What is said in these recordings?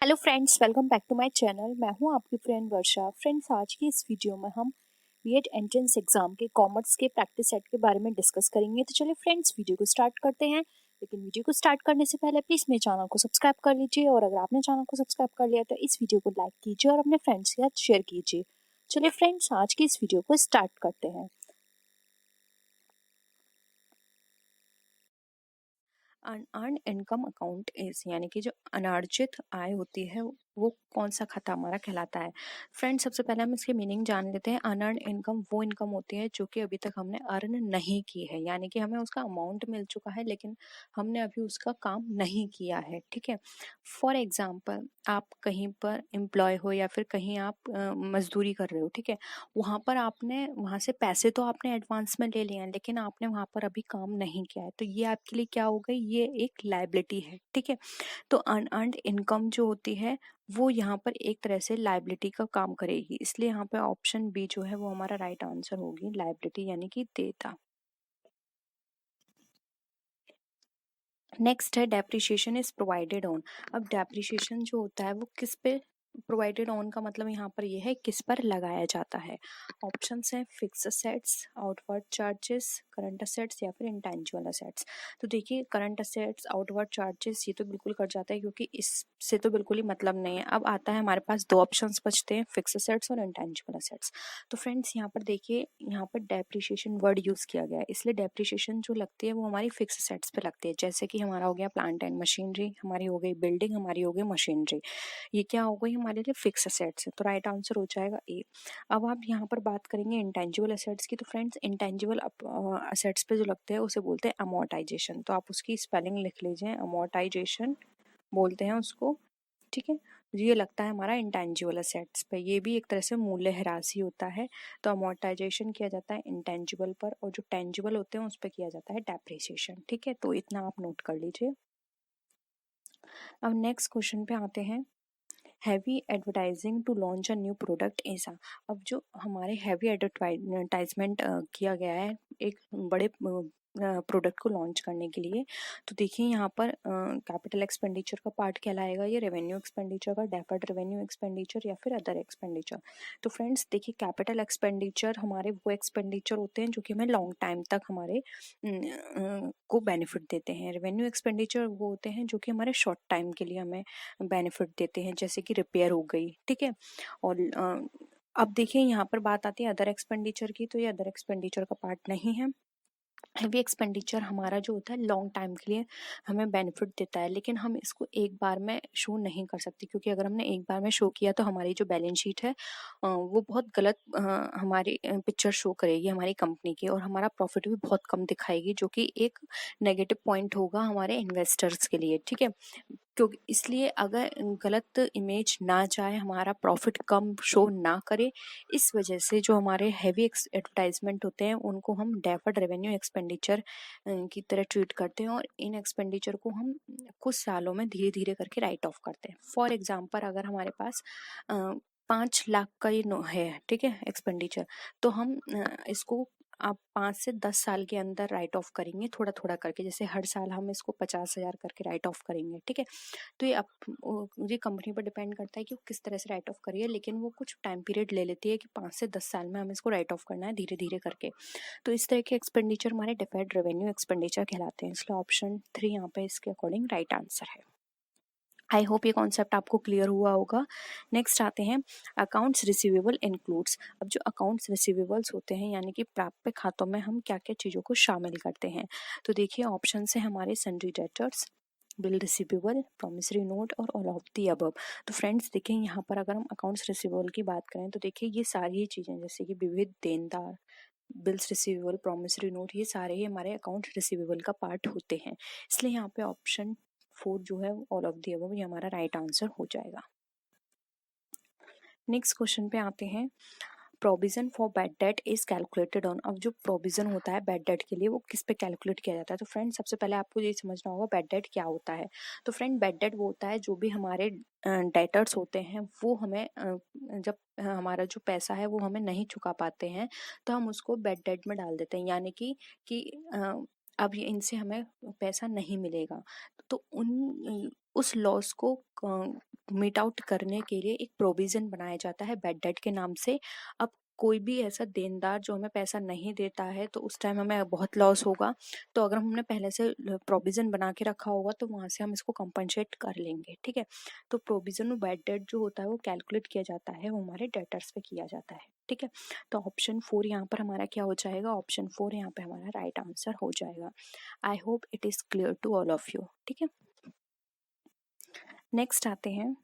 Hello friends, welcome back to my channel. मैं हूं आपकी फ्रेंड वर्षा। फ्रेंड्स, आज की इस वीडियो में हम बीएड एंट्रेंस एग्जाम के कॉमर्स के प्रैक्टिस सेट के बारे में डिस्कस करेंगे। तो चलिए फ्रेंड्स, वीडियो को स्टार्ट करते हैं। लेकिन वीडियो को स्टार्ट करने से पहले प्लीज़ मेरे चैनल को सब्सक्राइब कर लीजिए, और अगर आपने चैनल को सब्सक्राइब कर लिया तो इस वीडियो को लाइक कीजिए और अपने फ्रेंड्स के साथ शेयर कीजिए। चलिए फ्रेंड्स, आज की इस वीडियो को स्टार्ट करते हैं। अनअर्न्ड इनकम अकाउंट इज, यानी कि जो अनार्जित आय होती है वो कौन सा खाता हमारा कहलाता है। फ्रेंड्स, सबसे पहले हम इसके मीनिंग जान लेते हैं। अनअर्न्ड इनकम वो इनकम होती है जो कि अभी तक हमने अर्न नहीं की है, यानी कि हमें उसका अमाउंट मिल चुका है लेकिन हमने अभी उसका काम नहीं किया है। ठीक है। फॉर एग्जाम्पल, आप कहीं पर एम्प्लॉय हो या फिर कहीं आप मजदूरी कर रहे हो। ठीक है। वहाँ पर आपने वहाँ से पैसे तो आपने एडवांस में ले लिए हैं लेकिन आपने वहाँ पर अभी काम नहीं किया है, तो ये आपके लिए क्या हो गई, ये एक लायबिलिटी है। ठीक है। तो अनअर्न्ड इनकम जो होती है वो यहाँ पर एक तरह से लायबिलिटी का काम करेगी, इसलिए यहाँ पे ऑप्शन बी जो है वो हमारा राइट आंसर होगी, लायबिलिटी यानी कि देयता। नेक्स्ट है डेप्रिसिएशन इज प्रोवाइडेड ऑन। अब डेप्रिसिएशन जो होता है वो किस पे प्रोवाइडेड ऑन का मतलब यहाँ पर ये है किस पर लगाया जाता है। ऑप्शंस हैं fix assets, outward charges, current assets या फिर इंटेंजिबल असेट्स। तो देखिए, करंट असेट्स, आउटवर्ड चार्जेस ये तो बिल्कुल कट जाता है क्योंकि इससे तो बिल्कुल ही मतलब नहीं है। अब आता है हमारे पास दो ऑप्शंस बचते हैं, फिक्स असेट्स और इंटेंजिबल असेट्स। तो फ्रेंड्स, यहाँ पर देखिए, यहाँ पर डेप्रिसिएशन वर्ड यूज किया गया है, इसलिए डेप्रिसिएशन जो लगती है वो हमारी फिक्स असेट्स पे लगती है। जैसे कि हमारा हो गया प्लांट एंड मशीनरी, हमारी हो गई बिल्डिंग, हमारी हो गई मशीनरी, ये क्या हो गई हमारे लिए फिक्स असेट्स है। तो राइट आंसर हो जाएगा ए। अब आप यहाँ पर बात करेंगे इंटेंजिबल असेट्स की। तो फ्रेंड्स, इंटेंजिबल असेट्स पे जो लगते हैं उसे बोलते हैं अमोर्टाइजेशन। तो आप उसकी स्पेलिंग लिख लीजिए, अमोर्टाइजेशन बोलते हैं उसको। ठीक है। ये लगता है हमारा इंटेंजिबल असेट्स पे, ये भी एक तरह से मूल्यह्रास ही होता है। तो अमोर्टाइजेशन किया जाता है इंटेंजिबल पर, और जो टेंजिबल होते हैं उस पर किया जाता है डेप्रिसिएशन। ठीक है, तो इतना आप नोट कर लीजिए। अब नेक्स्ट क्वेश्चन पे आते हैं। Heavy advertising to launch a new product ऐसा। अब जो हमारे हैवी एडवर्टाइजमेंट किया गया है एक बड़े प्रोडक्ट को लॉन्च करने के लिए, तो देखिए यहाँ पर कैपिटल एक्सपेंडिचर का पार्ट कहलाएगा, ये रेवेन्यू एक्सपेंडिचर का, डेफर्ड रेवेन्यू एक्सपेंडिचर या फिर अदर एक्सपेंडिचर। तो फ्रेंड्स देखिए, कैपिटल एक्सपेंडिचर हमारे वो एक्सपेंडिचर होते हैं जो कि हमें लॉन्ग टाइम तक हमारे को बेनिफिट देते हैं। रेवेन्यू एक्सपेंडिचर वो होते हैं जो कि हमारे शॉर्ट टाइम के लिए हमें बेनिफिट देते हैं, जैसे कि रिपेयर हो गई। ठीक है। और अब देखिए, यहाँ पर बात आती है अदर एक्सपेंडिचर की, तो ये अदर एक्सपेंडिचर का पार्ट नहीं है। हैवी एक्सपेंडिचर हमारा जो होता है लॉन्ग टाइम के लिए हमें बेनिफिट देता है, लेकिन हम इसको एक बार में शो नहीं कर सकते, क्योंकि अगर हमने एक बार में शो किया तो हमारी जो बैलेंस शीट है वो बहुत गलत हमारी पिक्चर शो करेगी हमारी कंपनी की, और हमारा प्रॉफिट भी बहुत कम दिखाएगी, जो कि एक नेगेटिव पॉइंट होगा हमारे इन्वेस्टर्स के लिए। ठीक है। क्योंकि इसलिए अगर गलत इमेज ना जाए, हमारा प्रॉफिट कम शो ना करे, इस वजह से जो हमारे हैवी एडवर्टाइजमेंट होते हैं उनको हम डेफर्ड रेवेन्यू एक्सपेंडिचर की तरह ट्रीट करते हैं, और इन एक्सपेंडिचर को हम कुछ सालों में धीरे धीरे करके राइट ऑफ करते हैं। फॉर एग्जाम्पल, अगर हमारे पास 5 लाख का ये है, ठीक है, एक्सपेंडिचर, तो हम इसको आप 5 से 10 साल के अंदर राइट ऑफ करेंगे, थोड़ा थोड़ा करके, जैसे हर साल हम इसको 50,000 करके राइट ऑफ करेंगे। ठीक है। तो ये कंपनी पर डिपेंड करता है कि वो किस तरह से राइट ऑफ करिए, लेकिन वो कुछ टाइम पीरियड ले लेती है कि 5 से 10 साल में हमें इसको राइट ऑफ करना है धीरे धीरे करके। तो इस तरह के एक्सपेंडिचर हमारे डिफर्ड रेवेन्यू एक्सपेंडिचर कहलाते हैं, इसलिए ऑप्शन 3 यहाँ पे इसके अकॉर्डिंग राइट आंसर है। आई होप ये कॉन्सेप्ट आपको क्लियर हुआ होगा। नेक्स्ट आते हैं अकाउंट्स रिसीवेबल इंक्लूड्स। अब जो अकाउंट्स रिसीवेबल्स होते हैं, यानी कि प्राप्य खातों में हम क्या क्या चीज़ों को शामिल करते हैं। तो देखिए, ऑप्शन है हमारे sundry debtors, bill receivable, promissory note और ऑल ऑफ दी अबव। तो फ्रेंड्स देखिए, यहाँ पर अगर हम अकाउंट्स रिसीवेबल की बात करें तो देखिए ये सारी ही चीज़ें, जैसे कि विविध देनदार, बिल्स रिसीवेबल, प्रॉमिसरी नोट, ये सारे ही हमारे अकाउंट रिसीवेबल का पार्ट होते हैं, इसलिए यहाँ पे ऑप्शन 4 जो है ऑल ऑफ दी अबव, ये हमारा राइट आंसर हो जाएगा। नेक्स्ट क्वेश्चन पे आते हैं। Provision for bad debt is calculated on. अब जो प्रोविजन होता है बैड डेट के लिए वो किस पे कैलकुलेट किया जाता है। तो फ्रेंड, सबसे पहले आपको ये समझना होगा बैड डेट क्या होता है। तो फ्रेंड, बैड डेट वो होता है जो भी हमारे डेटर्स होते हैं वो हमें जब हमारा जो पैसा है वो हमें नहीं चुका पाते हैं तो हम उसको बैड डेट में डाल देते हैं, यानी कि अब ये इनसे हमें पैसा नहीं मिलेगा, तो उस लॉस को मीट आउट करने के लिए एक प्रोविजन बनाया जाता है बैड डेट के नाम से। अब कोई भी ऐसा देनदार जो हमें पैसा नहीं देता है तो उस टाइम हमें बहुत लॉस होगा, तो अगर हमने पहले से प्रोविजन बना के रखा होगा तो वहां से हम इसको कंपनसेट कर लेंगे, ठीक है। तो प्रोविजन बैड डेट जो होता है वो कैलकुलेट किया जाता है, वो हमारे डेटर्स पे किया जाता है, ठीक है। तो ऑप्शन 4 यहाँ पर हमारा क्या हो जाएगा, ऑप्शन 4 यहाँ पे हमारा राइट आंसर हो जाएगा। I hope it is clear to all of you, ठीक है। नेक्स्ट आते हैं,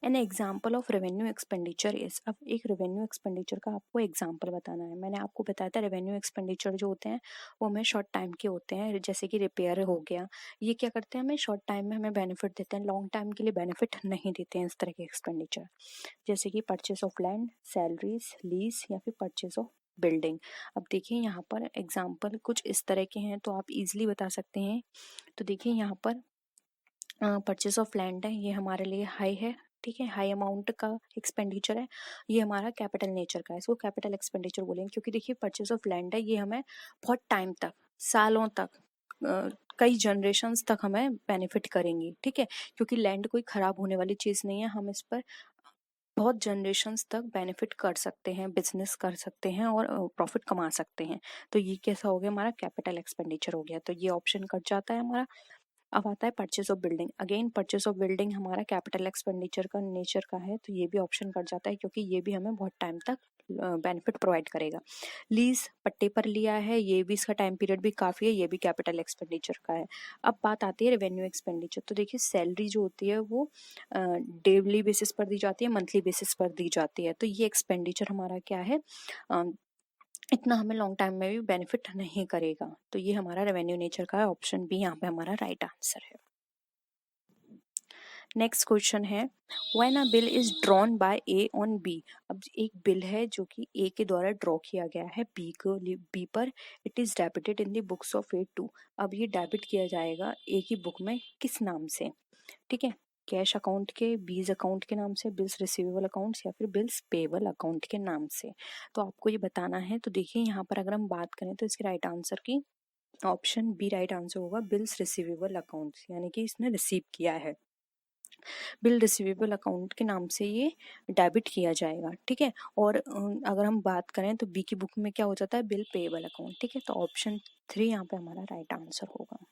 an example of revenue expenditure is. अब एक रेवेन्यू एक्सपेंडिचर का आपको एग्जाम्पल बताना है। मैंने आपको बताया था रेवेन्यू एक्सपेंडिचर जो होते हैं वो हमें शॉर्ट टाइम के होते हैं, जैसे कि रिपेयर हो गया, ये क्या करते हैं हमें शॉर्ट टाइम में हमें बेनिफिट देते हैं, लॉन्ग टाइम के लिए बेनिफिट नहीं देते हैं इस तरह के एक्सपेंडिचर, जैसे कि purchase of land, salaries, lease या फिर परचेस ऑफ बिल्डिंग। अब देखिए यहाँ पर एग्जाम्पल कुछ इस तरह के हैं तो आप इजीली बता सकते हैं। तो देखिए यहाँ पर परचेस ऑफ लैंड है, ये हमारे लिए हाई है, ठीक है, हाई अमाउंट का एक्सपेंडिचर है। ये हमारा कैपिटल नेचर का है, इसको कैपिटल एक्सपेंडिचर बोलेंगे, क्योंकि देखिए परचेस ऑफ लैंड है, ये हमें बहुत टाइम तक, सालों तक, कई जनरेशन्स तक हमें बेनिफिट करेंगी, ठीक है। क्योंकि लैंड कोई खराब होने वाली चीज़ नहीं है, हम इस पर बहुत जनरेशन्स तक बेनिफिट कर सकते हैं, बिजनेस कर सकते हैं और प्रॉफिट कमा सकते हैं। तो ये कैसा हो गया, हमारा कैपिटल एक्सपेंडिचर हो गया, तो ये ऑप्शन कट जाता है हमारा। अब आता है purchase of building, again purchase of building हमारा कैपिटल एक्सपेंडिचर का नेचर का है, तो ये भी ऑप्शन कट जाता है क्योंकि ये भी हमें बहुत टाइम तक बेनिफिट प्रोवाइड करेगा। लीज पट्टे पर लिया है, ये भी इसका टाइम पीरियड भी काफ़ी है, ये भी कैपिटल एक्सपेंडिचर का है। अब बात आती है रेवेन्यू एक्सपेंडिचर, तो देखिए सैलरी जो होती है वो डेली बेसिस पर दी जाती है, मंथली बेसिस पर दी जाती है, तो ये एक्सपेंडिचर हमारा क्या है, इतना हमें लॉन्ग टाइम में भी बेनिफिट नहीं करेगा, तो ये हमारा रेवेन्यू नेचर का है, ऑप्शन बी यहाँ पे हमारा राइट आंसर है। नेक्स्ट क्वेश्चन है, when a bill is drawn by A on B. अब एक बिल है जो कि ए के द्वारा ड्रॉ किया गया है बी पर, it is debited in the books of A to. अब ये डेबिट किया जाएगा ए की बुक में किस नाम से, ठीक है, कैश अकाउंट के, बीज अकाउंट के नाम से, बिल्स रिसीवेबल अकाउंट्स या फिर बिल्स पेबल अकाउंट के नाम से। तो आपको ये बताना है। तो देखिए यहाँ पर अगर हम बात करें तो इसके राइट आंसर की ऑप्शन बी राइट आंसर होगा, बिल्स रिसीवेबल अकाउंट्स, यानी कि इसने रिसीव किया है, बिल रिसीवेबल अकाउंट के नाम से ये डेबिट किया जाएगा, ठीक है। और अगर हम बात करें तो बी की बुक में क्या हो जाता है, बिल पेएबल अकाउंट, ठीक है। तो ऑप्शन 3 यहाँ पे हमारा राइट आंसर होगा।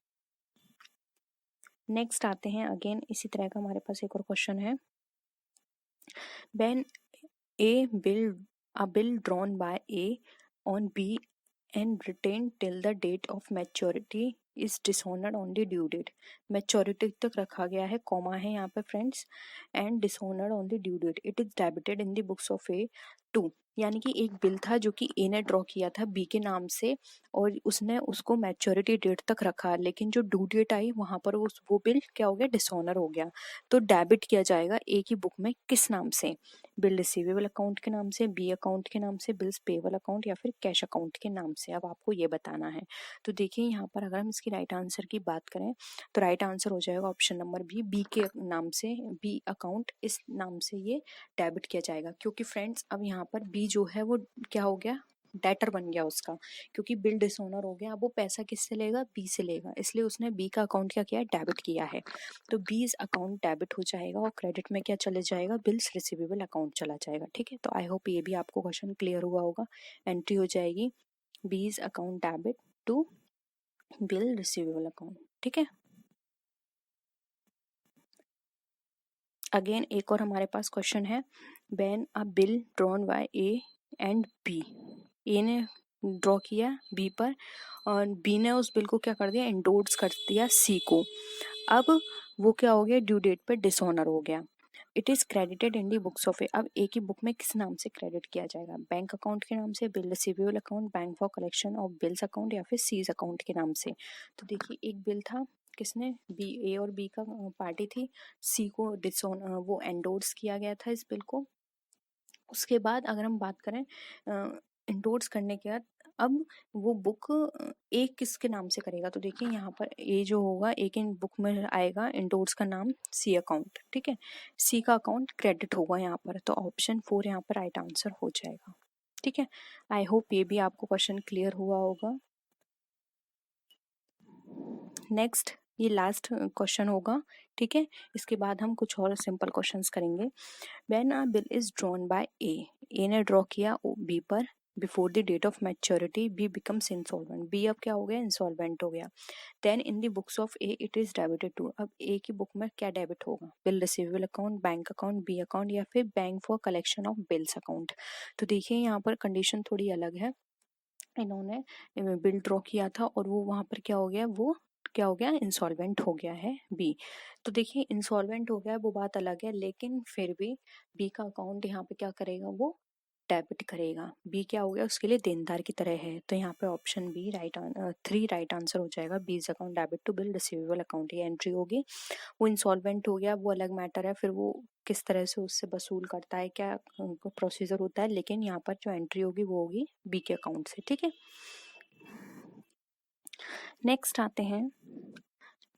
नेक्स्ट आते हैं, अगेन इसी तरह का हमारे पास एक और क्वेश्चन है, when a bill drawn by A on B and retained till the date of maturity is dishonored on the due date। Maturity तक रखा गया है, कॉमा है यहाँ पे friends, and dishonoured on the due date, it is debited in the books of A to. यानी कि एक बिल था जो कि ए ने ड्रॉ किया था बी के नाम से और उसने उसको मैच्योरिटी डेट तक रखा, लेकिन जो ड्यू डेट आई वहां पर वो बिल क्या हो गया, डिसऑनर हो गया। तो डेबिट किया जाएगा ए की बुक में किस नाम से, बिल रिसीवेबल अकाउंट के नाम से, बी अकाउंट के नाम से, बिल्स पेएबल अकाउंट या फिर कैश अकाउंट के नाम से। अब आपको ये बताना है। तो देखिए यहाँ पर अगर हम इसकी राइट आंसर की बात करें तो राइट आंसर हो जाएगा ऑप्शन नंबर बी के नाम से, बी अकाउंट इस नाम से ये डेबिट किया जाएगा। क्योंकि फ्रेंड्स अब यहाँ पर बी जो है वो क्या हो गया, डेटर बन गया उसका, क्योंकि बिल डिसऑनर हो गया। अब वो पैसा किससे लेगा, बी से लेगा, इसलिए उसने बी का अकाउंट क्या किया, डेबिट किया है। तो बीज अकाउंट डेबिट हो जाएगा और क्रेडिट में क्या चले जाएगा, बिल्स रिसीवेबल अकाउंट चला जाएगा, ठीक है। तो आई होप ये भी आपको क्वेश्चन क्लियर हुआ होगा। एंट्री हो जाएगी B's account debit to bill receivable account, ठीक है। अगेन एक और हमारे पास क्वेश्चन है, when a bill drawn by A and B, A ने ड्रॉ किया बी पर और बी ने उस बिल को क्या कर दिया, एंडोर्स कर दिया सी को। अब वो क्या हो गया, ड्यू डेट पे डिसऑनर हो गया। It is credited in the books of A. अब ए की बुक में किस नाम से क्रेडिट किया जाएगा, बैंक अकाउंट के नाम से, bill receivable account, bank for collection of bills account या फिर सीज अकाउंट के नाम से। तो देखिए एक बिल था, किसने, बी, ए और बी का पार्टी थी, सी को वो एंडोर्स किया गया था इस बिल को। उसके बाद अगर हम बात करें एंडोर्स करने के बाद अब वो बुक ए किसके नाम से करेगा, तो देखिए यहाँ पर ए जो होगा, ए के बुक में आएगा एंडोर्स का नाम सी अकाउंट, ठीक है, सी का अकाउंट क्रेडिट होगा यहाँ पर। तो ऑप्शन 4 यहाँ पर राइट आंसर हो जाएगा, ठीक है। आई होप ये भी आपको क्वेश्चन क्लियर हुआ होगा। नेक्स्ट ये लास्ट क्वेश्चन होगा, ठीक है। इसके बाद हम कुछ और सिंपल क्वेश्चंस करेंगे। When a bill is drawn by A ने ड्रॉ किया बी पर before the date of maturity, B becomes insolvent, B अब क्या हो गया, इंसॉल्वेंट हो गया। Then in the books of A it is debited to, अब ए की बुक में क्या डेबिट होगा, bill receivable account, bank account, B account या फिर bank for collection of bills account. तो देखिए यहाँ पर कंडीशन थोड़ी अलग है। इन्होंने बिल ड्रॉ किया था और वो वहां पर क्या हो गया, वो क्या हो गया, इंसॉल्वेंट हो गया है बी। तो देखिए इंसॉल्वेंट हो गया है वो बात अलग है, लेकिन फिर भी बी का अकाउंट यहाँ पे क्या करेगा, वो डेबिट करेगा। बी क्या हो गया, उसके लिए देनदार की तरह है। तो यहाँ पे option B three right answer हो जाएगा। B's account debit to bill receivable account, ये एंट्री होगी। वो इंसॉल्वेंट हो गया वो अलग मैटर है, फिर वो किस तरह से उससे वसूल करता है, क्या प्रोसीजर होता है, लेकिन यहाँ पर जो एंट्री होगी वो होगी बी के अकाउंट से, ठीक है। नेक्स्ट आते हैं,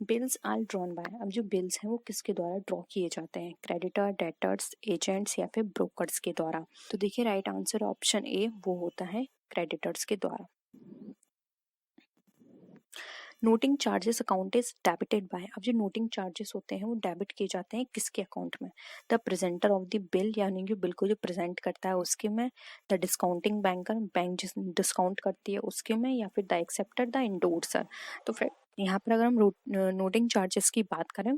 बिल्स आर ड्रॉन बाय, अब जो बिल्स हैं वो किसके द्वारा ड्रॉ किए जाते हैं, क्रेडिटर, डेटर्स, एजेंट्स या फिर ब्रोकर्स के द्वारा। तो देखिए राइट आंसर ऑप्शन ए वो होता है क्रेडिटर्स के द्वारा। Noting charges account is debited bye, अब जो नोटिंग चार्जेस होते हैं वो डेबिट किए जाते हैं किसके अकाउंट में, the presenter of the bill, यानी कि बिल को जो प्रेजेंट करता है उसके में, द डिस्काउंटिंग बैंकर, बैंक जिस डिस्काउंट करती है उसके में, या फिर द एक्सेप्टर, द इंडोर्सर। तो फिर यहाँ पर अगर हम नोटिंग चार्जेस की बात करें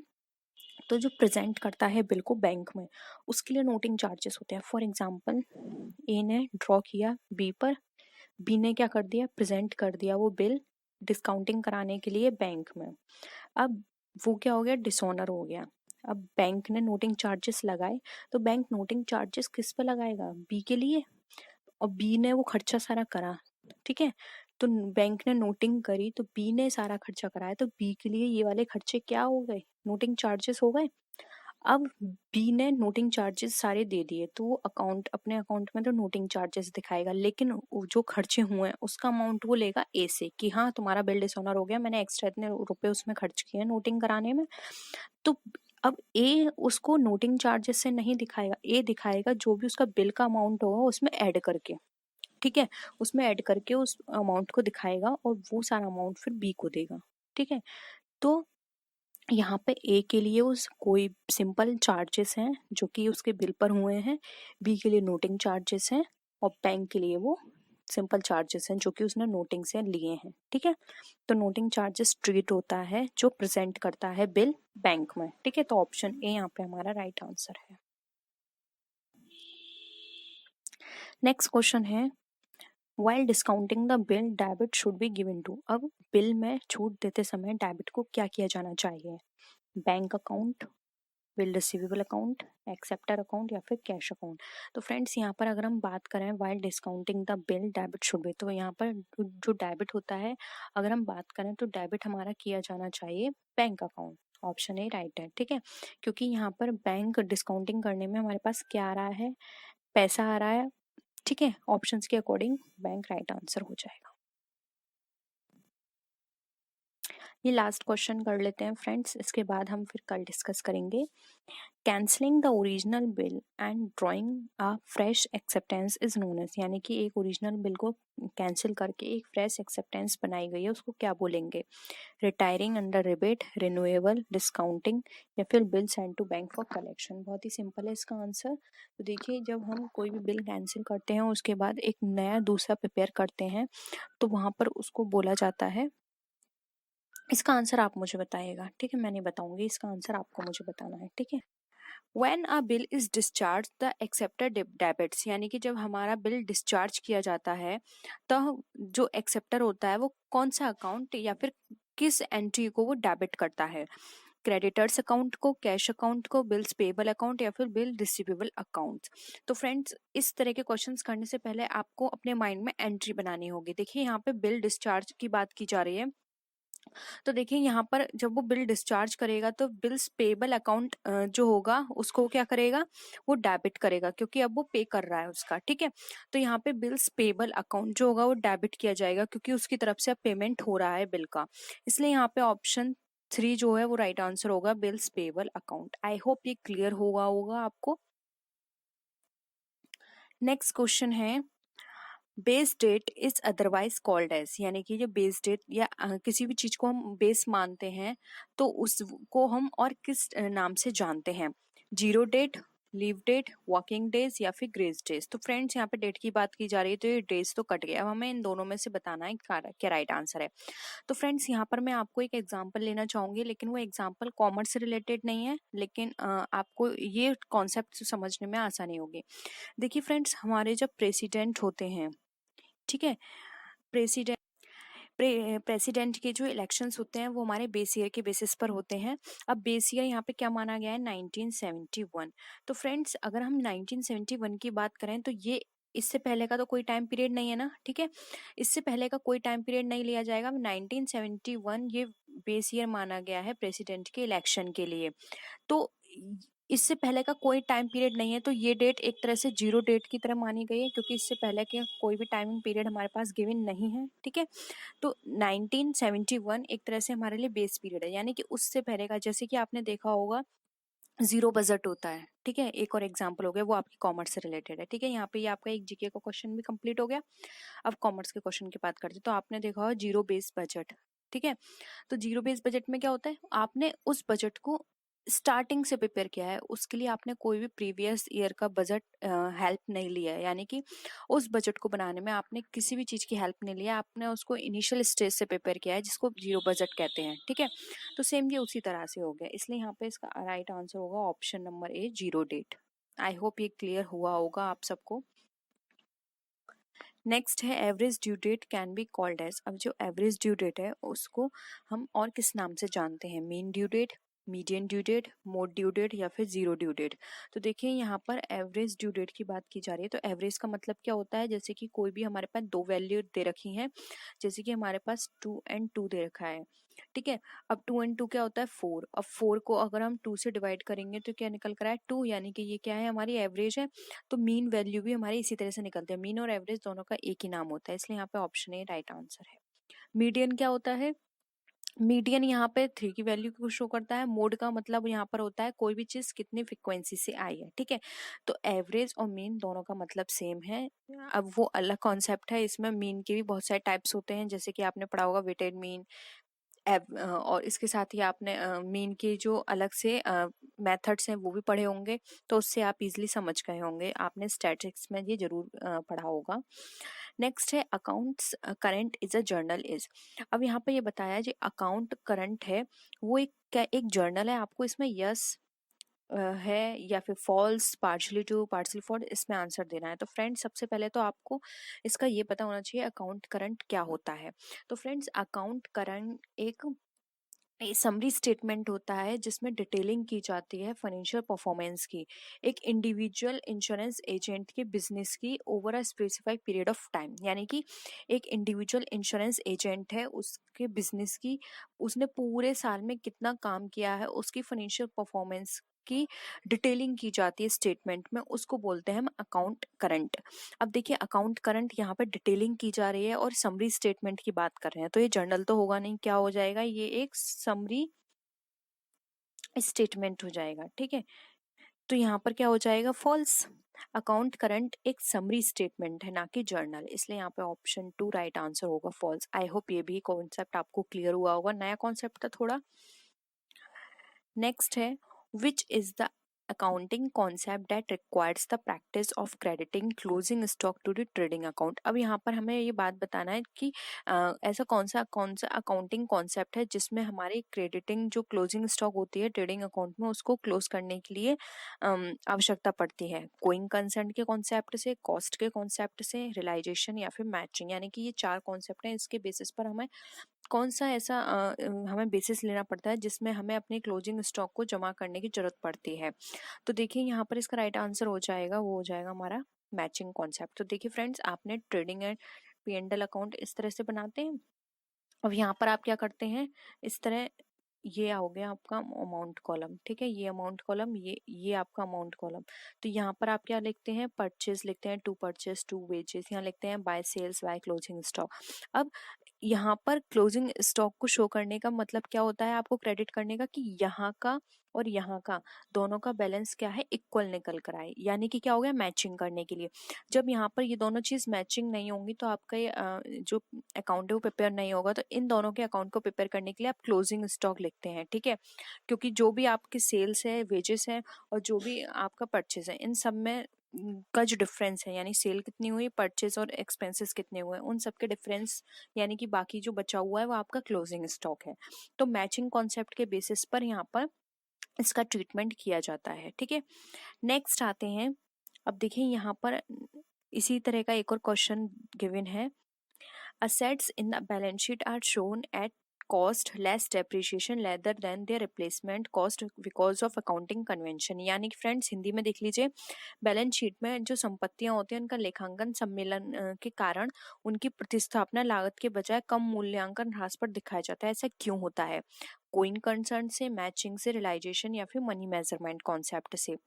तो जो प्रेजेंट करता है बिल को बैंक में उसके लिए नोटिंग चार्जेस होते हैं। फॉर एग्जांपल ए ने ड्रॉ किया बी पर, बी ने क्या कर दिया, प्रेजेंट कर दिया वो बिल डिस्काउंटिंग कराने के लिए बैंक में। अब वो क्या हो गया, डिसऑनर हो गया। अब बैंक ने नोटिंग चार्जेस लगाए, तो बैंक नोटिंग चार्जेस किस पे लगाएगा, बी के लिए, और बी ने वो खर्चा सारा करा, ठीक है। तो बैंक ने नोटिंग करी तो बी ने सारा खर्चा कराया, तो बी के लिए ये वाले खर्चे क्या हो गए, नोटिंग चार्जेस हो गए। अब बी ने नोटिंग चार्जेस सारे दे दिए तो वो अकाउंट, अपने अकाउंट में तो नोटिंग चार्जेस दिखाएगा, लेकिन जो खर्चे हुए हैं उसका अमाउंट वो लेगा ए से, कि हाँ तुम्हारा बिल डिसऑनर हो गया, मैंने एक्स्ट्रा इतने रुपए उसमें खर्च किए नोटिंग कराने में। तो अब ए उसको नोटिंग चार्जेस से नहीं दिखाएगा, ए दिखाएगा जो भी उसका बिल का अमाउंट होगा उसमें ऐड करके, ठीक है, उसमें ऐड करके उस अमाउंट को दिखाएगा और वो सारा अमाउंट फिर बी को देगा, ठीक है। तो यहाँ पे ए के लिए उस कोई सिंपल चार्जेस हैं जो कि उसके बिल पर हुए हैं, बी के लिए नोटिंग चार्जेस हैं, और बैंक के लिए वो सिंपल चार्जेस हैं जो कि उसने नोटिंग से लिए हैं, ठीक है। तो नोटिंग चार्जेस ट्रीट होता है जो प्रेजेंट करता है बिल बैंक में, ठीक है। तो ऑप्शन ए यहाँ पे हमारा राइट आंसर है। नेक्स्ट क्वेश्चन है, while discounting the bill debit should be given to, अब बिल में छूट देते समय डेबिट को क्या किया जाना चाहिए, bank account, bill receivable account, acceptor account या फिर कैश अकाउंट। तो फ्रेंड्स यहाँ पर अगर हम बात करें while discounting the bill debit should B, तो यहाँ पर जो डेबिट होता है अगर हम बात करें तो डेबिट हमारा किया जाना चाहिए bank account, option A right है, ठीक है। क्योंकि यहाँ पर बैंक डिस्काउंटिंग करने में हमारे पास क्या आ रहा है, पैसा आ रहा है, ठीक है। ऑप्शंस के अकॉर्डिंग बैंक राइट आंसर हो जाएगा। ये लास्ट क्वेश्चन कर लेते हैं फ्रेंड्स, इसके बाद हम फिर कल डिस्कस करेंगे। Cancelling the original bill and drawing a fresh acceptance is known as, यानी कि एक ओरिजिनल बिल को कैंसिल करके एक फ्रेश एक्सेप्टेंस बनाई गई है उसको क्या बोलेंगे, retiring under rebate, renewable, discounting या फिर bill send to bank for collection. बहुत ही सिंपल है इसका आंसर। तो देखिए जब हम कोई भी बिल कैंसिल करते हैं उसके बाद एक नया दूसरा प्रिपेयर करते हैं तो वहां पर उसको बोला जाता है, इसका आंसर आप मुझे बताइएगा, ठीक है, मैं नहीं बताऊंगी, इसका आंसर आपको मुझे बताना है, ठीक है। When a bill is discharged, the acceptor debits, यानी कि जब हमारा बिल डिस्चार्ज किया जाता है तो जो एक्सेप्टर होता है वो कौन सा अकाउंट या फिर किस एंट्री को वो डेबिट करता है, क्रेडिटर्स अकाउंट को, कैश अकाउंट को, बिल्स पेबल अकाउंट या फिर बिल रिसीवेबल अकाउंट। तो फ्रेंड्स इस तरह के क्वेश्चंस करने से पहले आपको अपने माइंड में एंट्री बनानी होगी। देखिए यहाँ पे बिल डिस्चार्ज की बात की जा रही है, तो देखिए यहाँ पर जब वो बिल डिस्चार्ज करेगा तो बिल्स पेबल अकाउंट जो होगा उसको क्या करेगा, वो डेबिट करेगा क्योंकि अब वो पे कर रहा है उसका, ठीक है। तो यहाँ पे बिल्स पेबल अकाउंट जो होगा वो डेबिट किया जाएगा क्योंकि उसकी तरफ से अब पेमेंट हो रहा है बिल का, इसलिए यहाँ पे ऑप्शन 3 जो है वो राइट आंसर होगा, bills payable account. I hope ये क्लियर होगा आपको। नेक्स्ट क्वेश्चन है, base date is otherwise called as, यानी कि जो बेस डेट या किसी भी चीज को हम बेस मानते हैं तो उसको हम और किस नाम से जानते हैं? Zero date, leave date, working days या फिर ग्रेस डेज। तो फ्रेंड्स यहाँ पे डेट की बात की जा रही है तो ये डेज तो कट गया। अब हमें इन दोनों में से बताना है क्या राइट आंसर है। तो फ्रेंड्स यहाँ पर मैं आपको एक एग्जांपल लेना चाहूंगी, लेकिन वो एग्जांपल कॉमर्स से रिलेटेड नहीं है, लेकिन आपको ये कॉन्सेप्ट समझने में आसानी होगी। देखिए फ्रेंड्स, हमारे जब प्रेसिडेंट होते हैं, ठीक है, प्रेसिडेंट प्रेसिडेंट के जो इलेक्शंस होते हैं वो हमारे बेस ईयर के बेसिस पर होते हैं। अब बेस ईयर यहाँ पे क्या माना गया है? 1971। तो फ्रेंड्स अगर हम 1971 की बात करें तो ये इससे पहले का तो कोई टाइम पीरियड नहीं है ना, ठीक है, इससे पहले का कोई टाइम पीरियड नहीं लिया जाएगा। 1971 ये बेस ईयर माना गया है प्रेसिडेंट के इलेक्शन के लिए। तो इससे पहले का कोई टाइम पीरियड नहीं है, तो ये डेट एक तरह से जीरो डेट की तरह मानी गई है, क्योंकि इससे पहले के कोई भी टाइमिंग पीरियड हमारे पास गिवन नहीं है, ठीक है। तो 1971 एक तरह से हमारे लिए बेस पीरियड है, यानी कि उससे पहले का, जैसे कि आपने देखा होगा जीरो बजट होता है, ठीक है। एक और एग्जांपल हो गया, वो आपकी कॉमर्स से रिलेटेड है, ठीक है। यहाँ पे ये आपका एक जीके का क्वेश्चन भी कंप्लीट हो गया। अब कॉमर्स के क्वेश्चन की बात करते हैं, तो आपने देखा होगा जीरो बेस बजट, ठीक है। तो जीरो बेस बजट में क्या होता है? आपने उस बजट को स्टार्टिंग से प्रिपेयर किया है, उसके लिए आपने कोई भी प्रीवियस ईयर का बजट हेल्प नहीं लिया है, यानी कि उस बजट को बनाने में आपने किसी भी चीज की हेल्प नहीं लिया, आपने उसको इनिशियल स्टेज से प्रिपेयर किया है, जिसको जीरो बजट कहते हैं, ठीक है। तो सेम ये उसी तरह से हो गया, इसलिए यहाँ पे इसका राइट आंसर होगा option number A, zero date. I hope ये क्लियर हुआ होगा आप सबको। नेक्स्ट है average due date can be called as. अब जो एवरेज ड्यू डेट है उसको हम और किस नाम से जानते हैं? Mean due date, median due date, mode due date या फिर जीरो ड्यू डेट। तो देखिए यहाँ पर एवरेज ड्यू डेट की बात की जा रही है, तो एवरेज का मतलब क्या होता है? जैसे कि कोई भी हमारे पास दो वैल्यू दे रखी हैं, जैसे कि हमारे पास 2 और 2 दे रखा है, ठीक है। अब 2 और 2 क्या होता है? 4। अब 4 को अगर हम 2 से डिवाइड करेंगे तो क्या निकल कर आए? 2, यानी कि ये क्या है? हमारी एवरेज है। तो मीन वैल्यू भी हमारी इसी तरह से निकलती है, मीन और एवरेज दोनों का एक ही नाम होता है, इसलिए यहाँ पे ऑप्शन ए राइट आंसर है। मीडियन क्या होता है? मीडियन यहाँ पे 3 की वैल्यू को शो करता है। मोड का मतलब यहाँ पर होता है कोई भी चीज कितनी फ्रिक्वेंसी से आई है, ठीक है। तो एवरेज और मीन दोनों का मतलब सेम है। अब वो अलग कॉन्सेप्ट है, इसमें मीन के भी बहुत सारे टाइप्स होते हैं, जैसे कि आपने पढ़ा होगा वेटेड मीन, और इसके साथ ही आपने मीन के जो अलग से मेथड्स हैं वो भी पढ़े होंगे, तो उससे आप इजीली समझ गए होंगे, आपने स्टैटिस्टिक्स में ये जरूर पढ़ा होगा। नेक्स्ट है accounts current is a journal is. अब यहाँ पे ये बताया जो अकाउंट करंट है वो एक जर्नल है, आपको इसमें यस है या फिर false, partially true, partially false, इसमें आंसर देना है। तो फ्रेंड्स सबसे पहले तो आपको इसका ये पता होना चाहिए अकाउंट करंट क्या होता है। तो फ्रेंड्स अकाउंट करंट एक समरी स्टेटमेंट होता है जिसमें डिटेलिंग की जाती है फाइनेंशियल परफॉर्मेंस की, एक इंडिविजुअल इंश्योरेंस एजेंट के बिजनेस की over a specified period of time, यानी कि एक इंडिविजुअल इंश्योरेंस एजेंट है, उसके बिजनेस की, उसने पूरे साल में कितना काम किया है, उसकी फाइनेंशियल परफॉर्मेंस की डिटेलिंग की जाती है स्टेटमेंट में, उसको बोलते हैं हम अकाउंट करंट। अब देखिए अकाउंट करंट यहाँ पे डिटेलिंग की जा रही है और समरी स्टेटमेंट की बात कर रहे हैं, तो ये जर्नल तो होगा नहीं, क्या हो जाएगा? ये एक समरी स्टेटमेंट हो जाएगा, ठीक है। तो यहाँ पर क्या हो जाएगा? फॉल्स। अकाउंट करंट एक समरी स्टेटमेंट है, ना कि जर्नल, इसलिए यहाँ पे ऑप्शन 2 राइट आंसर होगा, फॉल्स। आई होप ये भी कॉन्सेप्ट आपको क्लियर हुआ होगा, नया कॉन्सेप्ट था थोड़ा। नेक्स्ट है which is the accounting concept that requires the practice of crediting closing stock to the trading account. अब यहाँ पर हमें ये बात बताना है कि ऐसा कौन सा अकाउंटिंग कॉन्सेप्ट है जिसमें हमारी क्रेडिटिंग जो क्लोजिंग स्टॉक होती है ट्रेडिंग अकाउंट में, उसको क्लोज करने के लिए आवश्यकता पड़ती है। गोइंग कंसेंट के कॉन्सेप्ट से, कॉस्ट के कॉन्सेप्ट से, रियलाइजेशन या फिर मैचिंग, यानी कि ये 4 कॉन्सेप्ट हैं, इसके बेसिस पर हमें कौन सा ऐसा हमें बेसिस लेना पड़ता है जिसमें हमें अपने क्लोजिंग स्टॉक को जमा करने की जरूरत पड़ती है। तो देखिए यहाँ पर इसका राइट आंसर हो जाएगा, वो हो जाएगा हमारा मैचिंग कॉन्सेप्ट। तो देखिए फ्रेंड्स, आपने ट्रेडिंग एंड P&L अकाउंट इस तरह से बनाते हैं। अब यहाँ पर आप क्या करते हैं, इस तरह ये हो गया आपका अमाउंट कॉलम, ठीक है, ये अमाउंट कॉलम, ये आपका अमाउंट कॉलम। तो यहाँ पर आप क्या लिखते हैं? परचेज लिखते हैं, टू परचेज, टू वेजेस, यहाँ लिखते हैं by sales, by closing stock. अब यहाँ पर क्लोजिंग स्टॉक को शो करने का मतलब क्या होता है, आपको क्रेडिट करने का कि यहाँ का और यहाँ का दोनों का बैलेंस क्या है, इक्वल निकल कर आए, यानी कि क्या हो गया, मैचिंग करने के लिए। जब यहाँ पर ये दोनों चीज मैचिंग नहीं होंगी तो आपका ये जो अकाउंट है वो प्रिपेयर नहीं होगा। तो इन दोनों के अकाउंट को प्रिपेयर करने के लिए आप क्लोजिंग स्टॉक लिखते हैं, ठीक है। क्योंकि जो भी आपकी सेल्स है, वेजेस है और जो भी आपका परचेज है, इन सब में का जो डिफरेंस है, यानी सेल कितनी हुई, परचेज और एक्सपेंसेस कितने हुए, उन सब के डिफरेंस यानी कि बाकी जो बचा हुआ है वो आपका क्लोजिंग स्टॉक है। तो मैचिंग कॉन्सेप्ट के बेसिस पर यहाँ पर इसका ट्रीटमेंट किया जाता है, ठीक है। नेक्स्ट आते हैं, अब देखिए यहाँ पर इसी तरह का एक और क्वेश्चन गिवन है। Assets in the balance sheet are shown at cost less depreciation rather than their replacement cost because of accounting convention। यानी कि फ्रेंड्स हिंदी में देख लीजिए, बैलेंस शीट में जो संपत्तियां होती हैं उनका लेखांकन सम्मेलन के कारण उनकी प्रतिस्थापना लागत के बजाय कम मूल्यांकन ह्रास पर दिखाया जाता है। ऐसा क्यों होता है? गोइंग कंसर्न से, मैचिंग से, रियलाइजेशन या फिर मनी मेजरमेंट कॉन्सेप्ट से।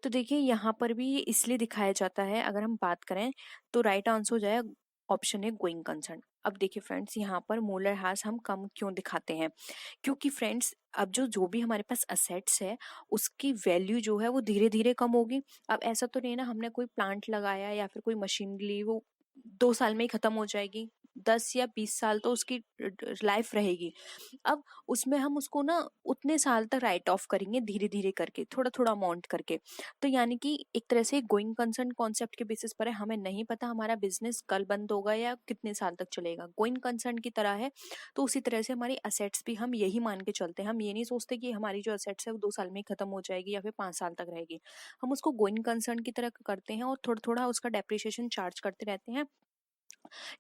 तो देखिए यहाँ पर भी ये इसलिए दिखाया जाता है, अगर हम बात करें तो राइट आंसर हो जाएगा ऑप्शन है गोइंग कंसर्न। अब देखिए फ्रेंड्स, यहाँ पर मूल्यह्रास हम कम क्यों दिखाते हैं? क्योंकि फ्रेंड्स अब जो जो भी हमारे पास असेट्स है उसकी वैल्यू जो है वो धीरे धीरे कम होगी। अब ऐसा तो नहीं ना, हमने कोई प्लांट लगाया या फिर कोई मशीन ली, वो 2 साल में ही खत्म हो जाएगी, 10 या 20 साल तो उसकी लाइफ रहेगी। अब उसमें हम उसको ना उतने साल तक राइट ऑफ करेंगे, धीरे धीरे करके, थोड़ा थोड़ा अमाउंट करके। तो यानी कि एक तरह से गोइंग कंसर्न कॉन्सेप्ट के बेसिस पर है, हमें नहीं पता हमारा बिजनेस कल बंद होगा या कितने साल तक चलेगा, गोइंग कंसर्न की तरह है। तो उसी तरह से हमारी असेट्स भी हम यही मान के चलते हैं, हम ये नहीं सोचते कि हमारी जो असेट्स है वो 2 साल में ही खत्म हो जाएगी या फिर 5 साल तक रहेगी। हम उसको गोइंग कंसर्न की तरह करते हैं और थोड़ा थोड़ा उसका डेप्रिसिएशन चार्ज करते रहते हैं,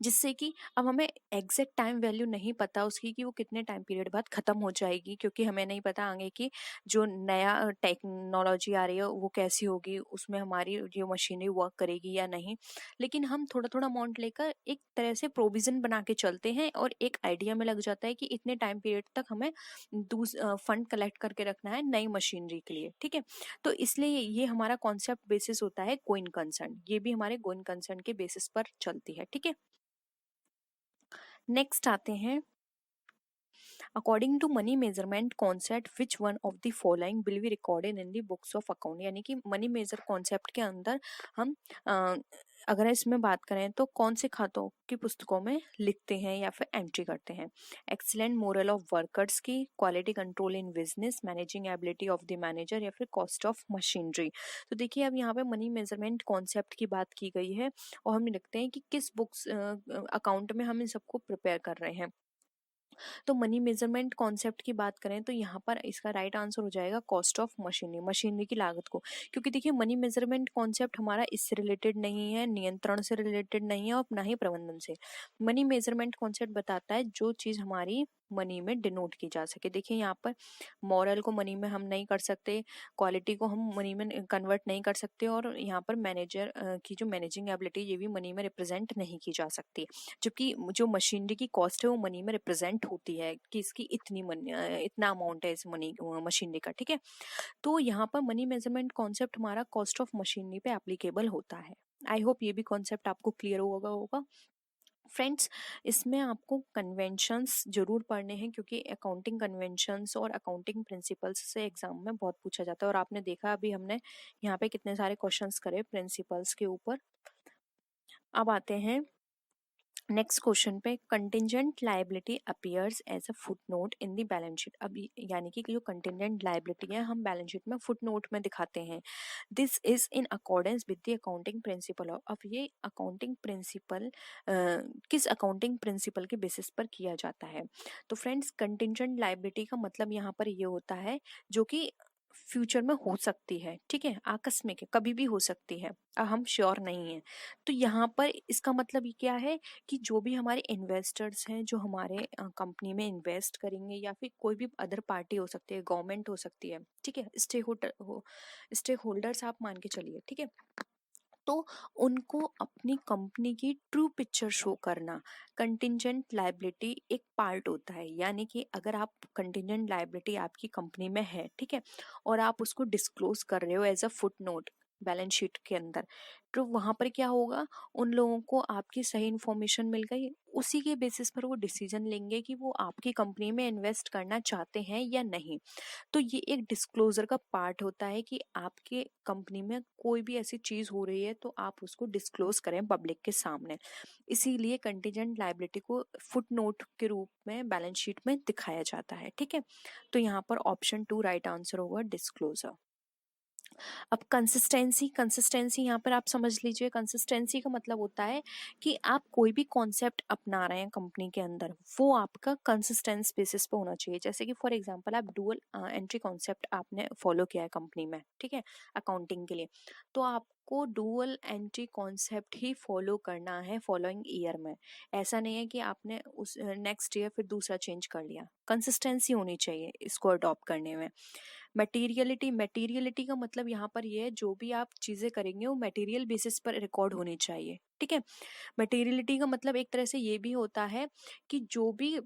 जिससे कि अब हमें एग्जैक्ट टाइम वैल्यू नहीं पता उसकी कि वो कितने टाइम पीरियड बाद खत्म हो जाएगी, क्योंकि हमें नहीं पता आगे की जो नया टेक्नोलॉजी आ रही है वो कैसी होगी, उसमें हमारी जो मशीनरी वर्क करेगी या नहीं। लेकिन हम थोड़ा थोड़ा अमाउंट लेकर एक तरह से प्रोविजन बना के चलते हैं और एक आइडिया में लग जाता है कि इतने टाइम पीरियड तक हमें फंड कलेक्ट करके रखना है नई मशीनरी के लिए, ठीक है। तो इसलिए ये हमारा कॉन्सेप्ट बेसिस होता है गोइंग कंसर्न, ये भी हमारे गोइंग कंसर्न के बेसिस पर चलती है, ठीक है। नेक्स्ट आते हैं, according to money measurement concept which one of the following will be recorded in the books of account. यानी कि मनी मेजर कॉन्सेप्ट के अंदर हम अगर इसमें बात करें तो कौन से खातों की पुस्तकों में लिखते हैं या फिर एंट्री करते हैं? एक्सीलेंट मोरल ऑफ वर्कर्स की, quality control in business, managing ability of the manager या फिर कॉस्ट ऑफ मशीनरी। तो देखिए अब यहाँ पे मनी मेजरमेंट कॉन्सेप्ट की बात की गई है और हम लिखते हैं कि किस बुक्स अकाउंट में हम इन सबको प्रिपेयर कर रहे हैं। तो मनी मेजरमेंट कॉन्सेप्ट की बात करें तो यहाँ पर इसका राइट आंसर हो जाएगा कॉस्ट ऑफ मशीनरी, मशीनरी की लागत को। क्योंकि देखिए मनी मेजरमेंट कॉन्सेप्ट हमारा इससे रिलेटेड नहीं है, नियंत्रण से रिलेटेड नहीं है और ना ही प्रबंधन से। मनी मेजरमेंट कॉन्सेप्ट बताता है जो चीज हमारी मनी में डिनोट की जा सके। देखिए यहाँ पर मॉरल को मनी में हम नहीं कर सकते, क्वालिटी को हम मनी में कन्वर्ट नहीं कर सकते और यहाँ पर मैनेजर की जो मैनेजिंग एबिलिटी ये भी मनी में रिप्रेजेंट नहीं की जा सकती। जबकि जो मशीनरी की कॉस्ट है वो मनी में रिप्रेजेंट होती है कि इसकी इतना अमाउंट है इस मनी मशीनरी का, ठीक है। तो यहाँ पर मनी मेजरमेंट कॉन्सेप्ट हमारा कॉस्ट ऑफ मशीनरी पे एप्लीकेबल होता है। आई होप ये भी कॉन्सेप्ट आपको क्लियर होगा फ्रेंड्स। इसमें आपको कन्वेंशंस जरूर पढ़ने हैं क्योंकि अकाउंटिंग कन्वेंशंस और अकाउंटिंग प्रिंसिपल्स से एग्जाम में बहुत पूछा जाता है और आपने देखा अभी हमने यहाँ पे कितने सारे क्वेश्चंस करे प्रिंसिपल्स के ऊपर। अब आते हैं नेक्स्ट क्वेश्चन पे, contingent liability appears as a footnote in the balance sheet. अब यानी कि जो कंटिजेंट लायबिलिटी है हम बैलेंस शीट में फुटनोट में दिखाते हैं। This is in accordance with the accounting principle. अब ये अकाउंटिंग प्रिंसिपल किस अकाउंटिंग प्रिंसिपल के बेसिस पर किया जाता है? तो फ्रेंड्स कंटिजेंट लायबिलिटी का मतलब यहाँ पर ये होता है जो कि फ्यूचर में हो सकती है, ठीक है, आकस्मिक है, कभी भी हो सकती है, हम श्योर नहीं है। तो यहाँ पर इसका मतलब ये क्या है कि जो भी हमारे इन्वेस्टर्स हैं जो हमारे कंपनी में इन्वेस्ट करेंगे या फिर कोई भी अदर पार्टी हो सकती है, गवर्नमेंट हो सकती है, ठीक है, स्टेक होल्डर्स आप मान के चलिए, ठीक है। तो उनको अपनी कंपनी की ट्रू पिक्चर शो करना कंटिजेंट लायबिलिटी एक पार्ट होता है। यानी कि अगर आप कंटिजेंट लायबिलिटी आपकी कंपनी में है, ठीक है, और आप उसको डिस्क्लोज कर रहे हो as a footnote balance sheet के अंदर, तो वहां पर क्या होगा, उन लोगों को आपकी सही इन्फॉर्मेशन मिल गई, उसी के बेसिस पर वो डिसीजन लेंगे कि वो आपकी कंपनी में इन्वेस्ट करना चाहते हैं या नहीं। तो ये एक डिस्क्लोजर का पार्ट होता है कि आपके कंपनी में कोई भी ऐसी चीज हो रही है तो आप उसको डिस्क्लोज करें पब्लिक के सामने। इसीलिए कंटीजेंट लायबिलिटी को फुट नोट के रूप में बैलेंस शीट में दिखाया जाता है। ठीक है, तो यहाँ पर ऑप्शन 2 राइट आंसर होगा, डिस्क्लोजर। अब कंसिस्टेंसी, कंसिस्टेंसी यहाँ पर आप समझ लीजिए, कंसिस्टेंसी का मतलब होता है कि आप कोई भी कॉन्सेप्ट अपना रहे हैं कंपनी के अंदर, वो आपका कंसिस्टेंस बेसिस पे होना चाहिए। जैसे कि फॉर एग्जांपल आप डुअल एंट्री कॉन्सेप्ट आपने फॉलो किया है कंपनी में, ठीक है, अकाउंटिंग के लिए, तो आपको डुअल एंट्री कॉन्सेप्ट ही फॉलो करना है फॉलोइंग ईयर में। ऐसा नहीं है कि आपने उस नेक्स्ट ईयर फिर दूसरा चेंज कर लिया। कंसिस्टेंसी होनी चाहिए इसको अडॉप्ट करने में। मटेरियलिटी, मटेरियलिटी का मतलब यहाँ पर ये है, जो भी आप चीजें करेंगे वो मटेरियल बेसिस पर रिकॉर्ड होनी चाहिए। ठीक है, मटेरियलिटी का मतलब एक तरह से ये भी होता है कि जो भी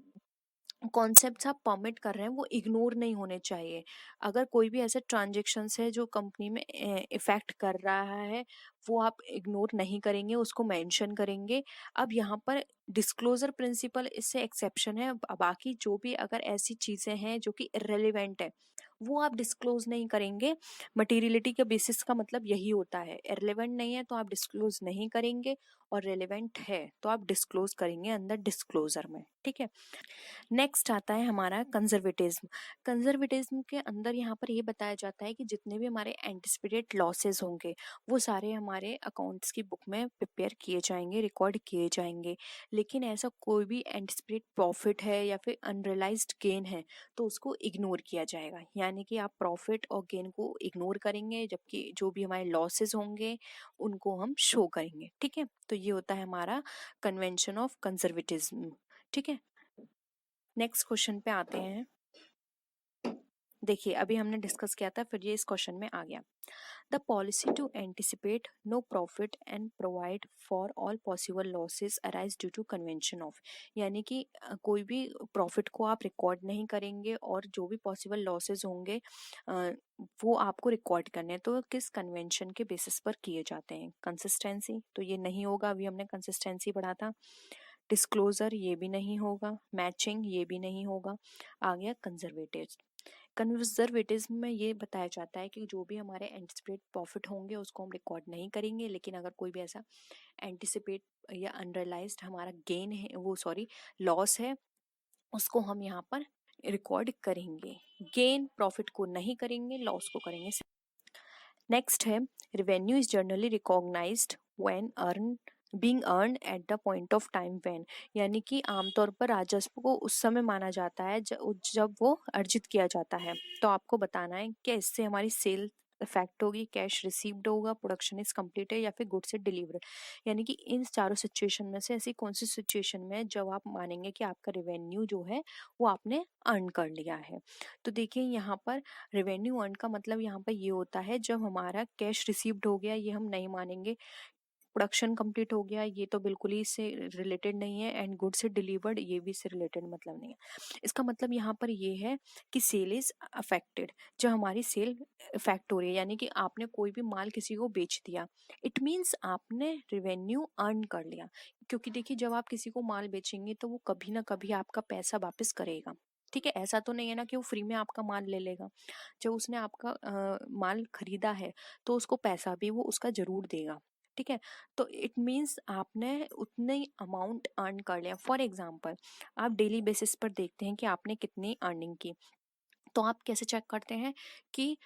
कॉन्सेप्ट्स आप परमिट कर रहे हैं वो इग्नोर नहीं होने चाहिए। अगर कोई भी ऐसे ट्रांजेक्शन्स है जो कंपनी में इफेक्ट कर रहा है, वो आप इग्नोर नहीं करेंगे, उसको मेंशन करेंगे। अब यहाँ पर डिस्क्लोजर प्रिंसिपल इससे एक्सेप्शन है, बाकी जो भी अगर ऐसी चीजें हैं जो कि इररिलेवेंट है वो आप डिस्क्लोज नहीं करेंगे। मटेरियलिटी के बेसिस का मतलब यही होता है, इररिलेवेंट नहीं है तो आप डिस्क्लोज नहीं करेंगे, और रेलेवेंट है तो आप डिस्क्लोज करेंगे अंदर डिस्क्लोजर में। ठीक है, नेक्स्ट आता है हमारा कंजर्वेटिज्म। कंजर्वेटिज्म के अंदर यहाँ पर ये बताया जाता है कि जितने भी हमारे एंटिसिपेटेड लॉसेस होंगे वो सारे हमारे अकाउंट्स की बुक में प्रिपेयर किए जाएंगे, रिकॉर्ड किए जाएंगे। लेकिन ऐसा कोई भी एंटिसिपेटेड प्रॉफिट है या फिर अनरियलाइज्ड गेन है तो उसको इग्नोर किया जाएगा। यानी कि आप प्रॉफिट और गेन को इग्नोर करेंगे, जबकि जो भी हमारे लॉसेस होंगे उनको हम शो करेंगे। ठीक है, तो ये होता है हमारा कन्वेंशन ऑफ कंजर्वेटिज्म। ठीक है, नेक्स्ट क्वेश्चन पे आते हैं। देखिए अभी हमने डिस्कस किया था, फिर ये इस क्वेश्चन में आ गया। The policy to anticipate no profit and provide for all possible losses arise due to convention of, यानी कि कोई भी प्रॉफिट को आप रिकॉर्ड नहीं करेंगे और जो भी पॉसिबल लॉसेस होंगे वो आपको रिकॉर्ड करने हैं। तो किस कन्वेंशन के बेसिस पर किए जाते हैं? कंसिस्टेंसी, तो ये नहीं होगा, अभी हमने कंसिस्टेंसी पढ़ा था। डिस्क्लोजर, ये भी नहीं होगा। मैचिंग, ये भी नहीं होगा। आ गया कंजर्वेटिव। कंजर्वेटिज्म में ये बताया जाता है कि जो भी हमारे एंटिसिपेट प्रॉफिट होंगे उसको हम रिकॉर्ड नहीं करेंगे, लेकिन अगर कोई भी ऐसा एंटिसिपेट या अनरियलाइज्ड हमारा गेन है, वो सॉरी लॉस है, उसको हम यहाँ पर रिकॉर्ड करेंगे। गेन प्रॉफिट को नहीं करेंगे, लॉस को करेंगे। नेक्स्ट है, revenue is generally recognised when earn being earn at the point of time when, यानी कि आमतौर पर राजस्व को उस समय माना जाता है जब वो अर्जित किया जाता है। तो आपको बताना है कि इससे हमारी सेल इफेक्ट होगी, कैश रिसीव्ड होगा, प्रोडक्शन इज कंप्लीट है, या फिर गुड्स इज डिलीवर्ड। यानी कि इन चारों सिचुएशन में से ऐसी कौन सी सिचुएशन में है जब आप मानेंगे कि आपका रेवेन्यू जो है वो आपने अर्न कर लिया है? तो देखिए यहाँ पर रेवेन्यू अर्न का मतलब यहाँ पर ये होता है जब हमारा कैश रिसीव्ड हो गया, ये हम नहीं मानेंगे। प्रोडक्शन कंप्लीट हो गया, ये तो बिल्कुल ही इससे रिलेटेड नहीं है। एंड गुड से डिलीवर्ड, ये भी इससे रिलेटेड मतलब नहीं है। इसका मतलब यहाँ पर ये है कि सेल इज अफेक्टेड, जब हमारी सेल इफेक्ट हो रही है, यानी कि आपने कोई भी माल किसी को बेच दिया, इट मीन्स आपने रेवेन्यू अर्न कर लिया। क्योंकि देखिए जब आप किसी को माल बेचेंगे तो वो कभी ना कभी आपका पैसा वापस करेगा। ठीक है, ऐसा तो नहीं है ना कि वो फ्री में आपका माल ले लेगा। जब उसने आपका माल खरीदा है तो उसको पैसा भी वो उसका जरूर देगा। ठीक है, तो इट मीन्स आपने उतने अमाउंट अर्न कर लिया। फॉर एग्जाम्पल आप डेली बेसिस पर देखते हैं कि आपने कितनी अर्निंग की, तो आप कैसे चेक करते हैं कि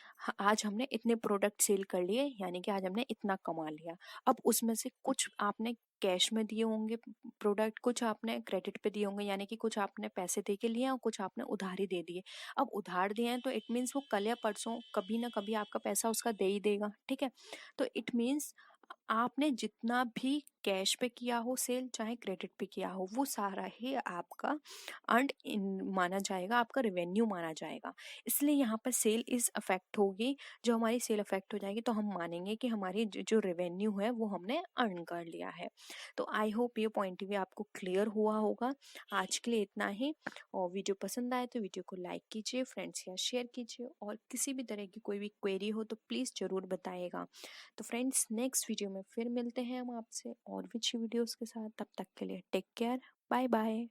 आज हमने इतने प्रोडक्ट सेल कर लिए, यानी कि आज हमने इतना कमा लिया। अब उसमें से कुछ आपने कैश में दिए होंगे प्रोडक्ट, कुछ आपने क्रेडिट पे दिए होंगे, यानी कि कुछ आपने पैसे दे के लिए और कुछ आपने उधारी दे दिए। अब उधार दिए हैं तो इट मीन्स वो कल या परसों कभी ना कभी आपका पैसा उसका दे ही देगा। ठीक है, तो इट मीन्स आपने जितना भी कैश पे किया हो सेल चाहे क्रेडिट पे किया हो, वो सारा ही आपका अर्न्ड इन माना जाएगा, आपका रेवेन्यू माना जाएगा। इसलिए यहाँ पर सेल इज अफेक्ट होगी। जो हमारी सेल अफेक्ट हो जाएगी तो हम मानेंगे कि हमारी जो रेवेन्यू है वो हमने अर्न कर लिया है। तो आई होप ये पॉइंट भी आपको क्लियर हुआ होगा। आज के लिए इतना ही, और वीडियो पसंद आए तो वीडियो को लाइक कीजिए, फ्रेंड्स या शेयर कीजिए, और किसी भी तरह की कोई भी क्वेरी हो तो प्लीज़ ज़रूर बताइएगा। तो फ्रेंड्स नेक्स्ट वीडियो में फिर मिलते हैं हम आपसे और भी अच्छी वीडियोस के साथ। तब तक के लिए टेक केयर, बाय बाय।